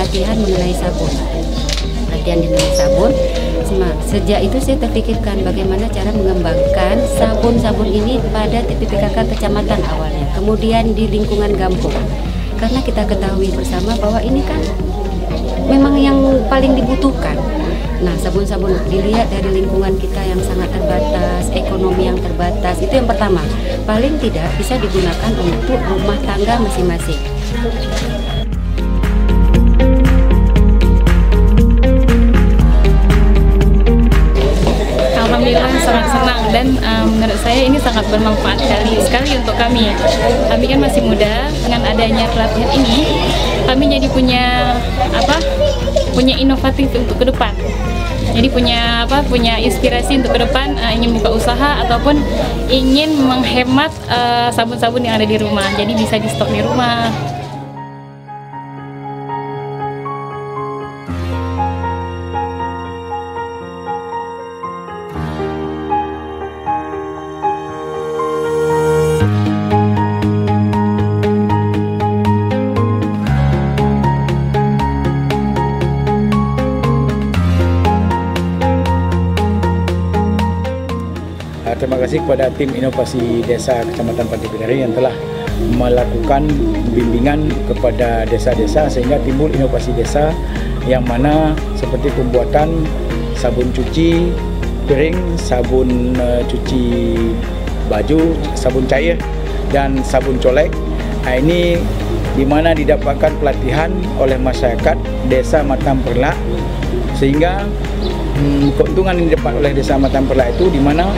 pelatihan mengenai sabun. Pelatihan mengenai sabun. Sejak itu saya terpikirkan bagaimana cara mengembangkan sabun-sabun ini pada TPPKK kecamatan awalnya, kemudian di lingkungan kampung. Karena kita ketahui bersama bahwa ini kan memang yang paling dibutuhkan. Nah, sabun-sabun dilihat dari lingkungan kita yang sangat terbatas, ekonomi yang terbatas, itu yang pertama. Paling tidak bisa digunakan untuk rumah tangga masing-masing. Alhamdulillah sangat senang dan menurut saya ini sangat bermanfaat sekali untuk kami. Kami kan masih muda, dengan adanya pelatihan ini kami jadi punya inovatif untuk ke depan. Jadi punya inspirasi untuk ke depan, ingin buka usaha ataupun ingin menghemat sabun-sabun yang ada di rumah. Jadi bisa di stok di rumah. Terima kasih kepada tim inovasi desa Kecamatan Pantai Pinari yang telah melakukan bimbingan kepada desa-desa sehingga timbul inovasi desa yang mana seperti pembuatan sabun cuci piring, sabun cuci baju, sabun cair dan sabun colek. Nah, ini di mana didapatkan pelatihan oleh masyarakat desa Matan Perlak sehingga keuntungan yang didapat oleh desa Matan Perlak itu di mana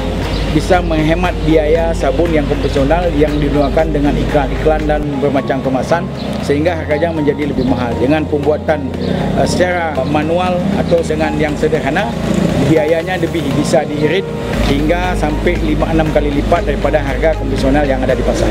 bisa menghemat biaya sabun yang konvensional yang digunakan dengan iklan-iklan dan bermacam kemasan sehingga harganya menjadi lebih mahal. Dengan pembuatan secara manual atau dengan yang sederhana, biayanya lebih bisa diirit hingga sampai 5-6 kali lipat daripada harga konvensional yang ada di pasar.